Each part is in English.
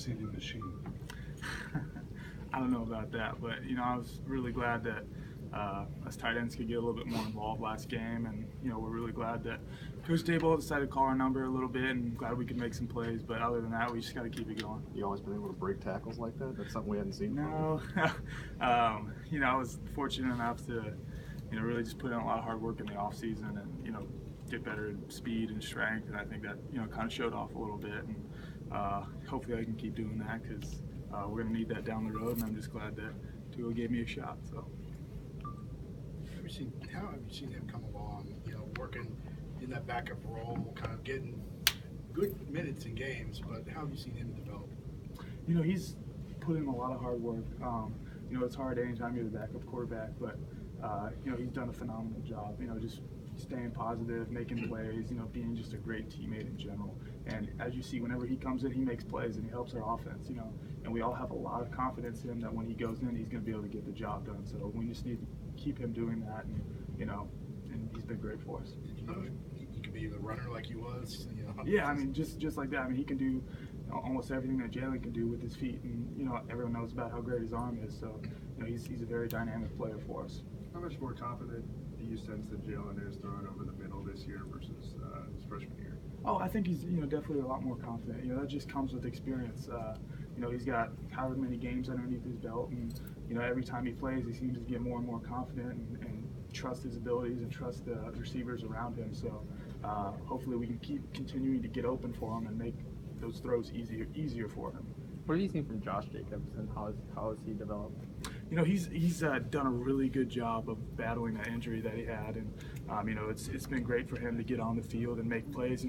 receiving machine. I don't know about that, but I was really glad that us tight ends could get a little bit more involved last game, and we're really glad that Coach Dable decided to call our number a little bit, and glad we could make some plays. But other than that, we just got to keep it going. You always been able to break tackles like that? That's something we hadn't seen. No, I was fortunate enough to really just put in a lot of hard work in the off season, and get better in speed and strength, and I think that kind of showed off a little bit, and hopefully I can keep doing that because we're going to need that down the road, and I'm just glad that Tua gave me a shot. So. How have you seen him come along, working in that backup role, kind of getting good minutes in games, but how have you seen him develop? He's put in a lot of hard work. It's hard anytime you're the backup quarterback, but he's done a phenomenal job, just staying positive, making plays, being just a great teammate in general. And as you see, whenever he comes in, he makes plays and he helps our offense, and we all have a lot of confidence in him that when he goes in, he's going to be able to get the job done. So we just need to keep him doing that, and he's been great for us. He could be the runner like he was. Yeah, just like that. He can do almost everything that Jalen can do with his feet, and everyone knows about how great his arm is. So he's a very dynamic player for us. How much more confident do you sense that Jalen is throwing over the middle this year versus his freshman year? Oh, I think he's definitely a lot more confident. That just comes with experience. He's got however many games underneath his belt, and every time he plays, he seems to get more and more confident and trust his abilities and trust the receivers around him. So hopefully we can keep continuing to get open for him and make those throws easier for him. What have you seen from Josh Jacobs, and how has he developed? He's done a really good job of battling that injury that he had, and it's been great for him to get on the field and make plays.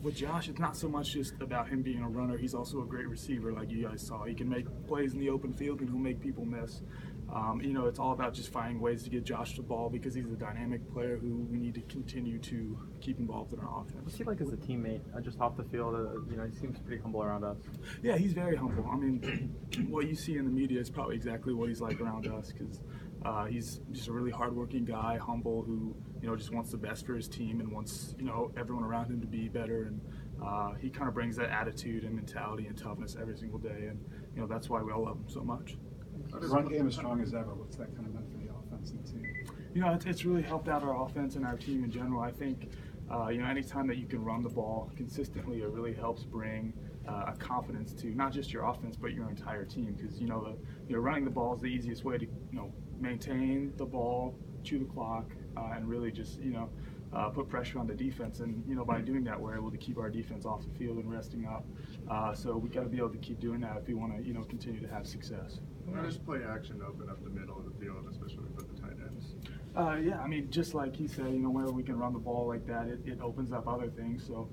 With Josh, it's not so much just about him being a runner. He's also a great receiver, like you guys saw. He can make plays in the open field, and he'll make people miss. It's all about just finding ways to get Josh the ball because he's a dynamic player who we need to continue to keep involved in our offense. What's he like as a teammate, just off the field? He seems pretty humble around us. Yeah, he's very humble. What you see in the media is probably exactly what he's like around us because he's just a really hardworking guy, humble, who just wants the best for his team and wants everyone around him to be better. And he kind of brings that attitude and mentality and toughness every single day, and that's why we all love him so much. The run game as strong as ever. What's that kind of meant for the offense and the team? It's really helped out our offense and our team in general. I think anytime that you can run the ball consistently, it really helps bring a confidence to not just your offense but your entire team because running the ball is the easiest way to maintain the ball, chew the clock, and really just put pressure on the defense. And by doing that, we're able to keep our defense off the field and resting up. So we got to be able to keep doing that if we want to continue to have success. How does play action open up the middle of the field, especially for the tight ends? Just like he said, whenever we can run the ball like that, it opens up other things. So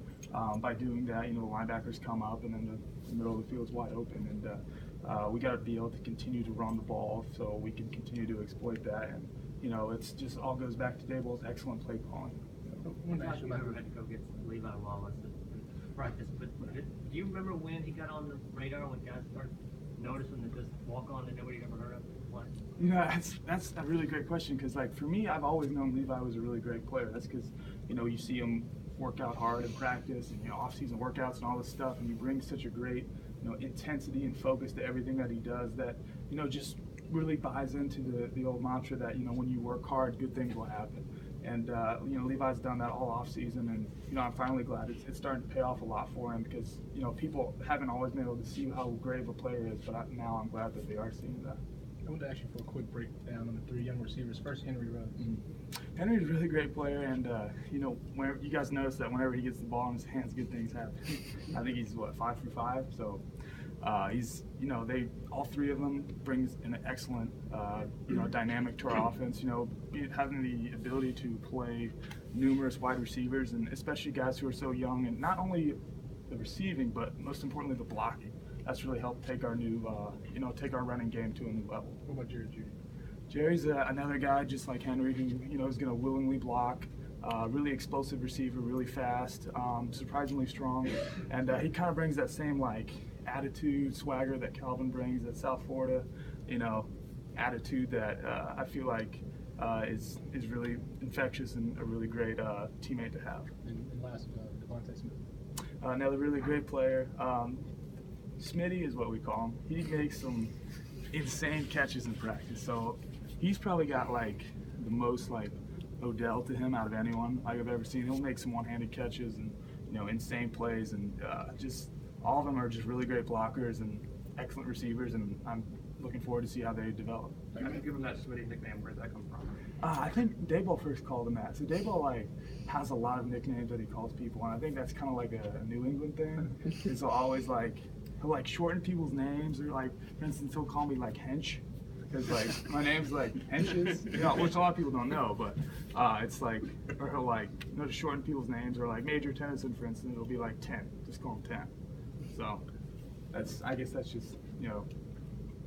by doing that, the linebackers come up, and then the middle of the field's wide open, and we got to be able to continue to run the ball so we can continue to exploit that. And it's just all goes back to Dable's excellent play calling. You talked about who had to go get Levi Wallace in practice, but do you remember when he got on the radar, when guys started noticing that this walk-on that nobody ever heard of play? That's a really great question because, for me, I've always known Levi was a really great player. That's because, you see him work out hard in practice and, off-season workouts and all this stuff, and he brings such a great, intensity and focus to everything that he does that, just really buys into the old mantra that, when you work hard, good things will happen. And, Levi's done that all off season, and, I'm finally glad it's starting to pay off a lot for him because, people haven't always been able to see how great of a player he is, but now I'm glad that they are seeing that. I wanted to ask you for a quick breakdown on the three young receivers. First, Henry Ruggs. Mm-hmm. Henry's a really great player, and, whenever, you guys notice that whenever he gets the ball in his hands, good things happen. I think he's, 5 for 5, so he's, all three of them brings an excellent, dynamic to our offense. Having the ability to play numerous wide receivers, and especially guys who are so young, and not only the receiving, but most importantly the blocking. That's really helped take our take our running game to a new level. What about Jerry Judy? Jerry's another guy just like Henry who is going to willingly block. Really explosive receiver, really fast, surprisingly strong, and he kind of brings that same attitude, swagger that Calvin brings at South Florida, attitude that I feel like is really infectious and a really great teammate to have. And last, Devontae Smith. Another really great player. Smitty is what we call him. He makes some insane catches in practice. So he's probably got like the most like Odell to him out of anyone I've ever seen. He'll make some one-handed catches and insane plays, and just all of them are just really great blockers and excellent receivers, and I'm looking forward to see how they develop. How do you give him that Smitty nickname? Where'd that come from? I think Dayball first called him that. So Dayball like has a lot of nicknames that he calls people, and I think that's kind of like a New England thing. And so always like he'll like shorten people's names, or like for instance he'll call me like Hench, because like my name's like Hentges, which a lot of people don't know, but it's like, or he'll like to shorten people's names, or like Major Tennyson for instance, it'll be like 10, just call him 10. So I guess that's just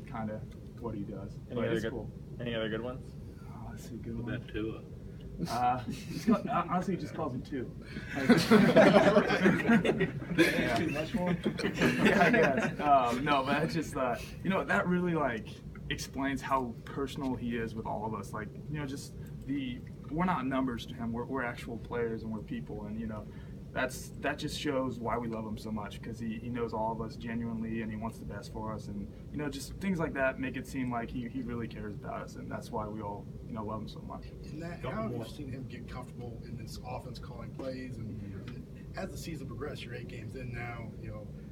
kind of what he does. But it's cool. Any other good ones? Let's see, good one. That too. Honestly, he just calls him two. Yeah. Too much more? Yeah, I guess. No, but that's just that really like explains how personal he is with all of us. Like just we're not numbers to him. We're actual players, and we're people, and that just shows why we love him so much, because he knows all of us genuinely, and he wants the best for us, and just things like that make it seem like he really cares about us, and that's why we all love him so much. And how have you seen him get comfortable in this offense calling plays, and as the season progressed, you're 8 games in now,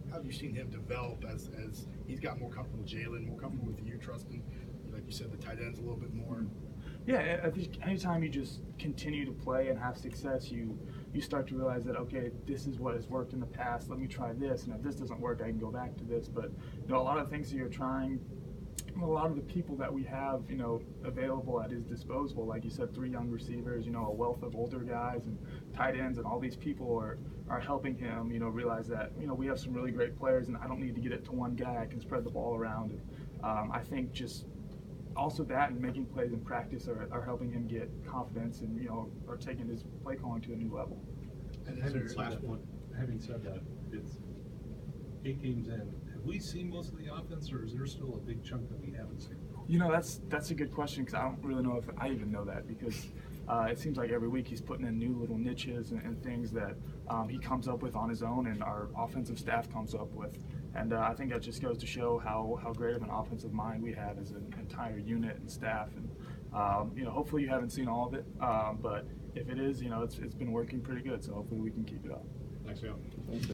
how have you seen him develop as he's got more comfortable with Jalen, more comfortable with you, trusting, like you said, the tight ends a little bit more? Yeah, I think anytime you just continue to play and have success, you start to realize that, okay, this is what has worked in the past, let me try this, and if this doesn't work, I can go back to this. But a lot of things that you're trying, a lot of the people that we have available at his disposal, like you said, 3 young receivers, a wealth of older guys and tight ends, and all these people are helping him realize that we have some really great players, and I don't need to get it to one guy, I can spread the ball around. And I think just also that and making plays in practice are helping him get confidence, and are taking his play calling to a new level. And Having said that, it's 8 games in. Have we seen most of the offense, or is there still a big chunk that we haven't seen? That's a good question, because I don't really know if I even know that, because it seems like every week he's putting in new little niches and things that he comes up with on his own, and our offensive staff comes up with. And I think that just goes to show how great of an offensive mind we have as an entire unit and staff. And hopefully you haven't seen all of it, but if it is, it's been working pretty good. So hopefully we can keep it up. Thanks, Al.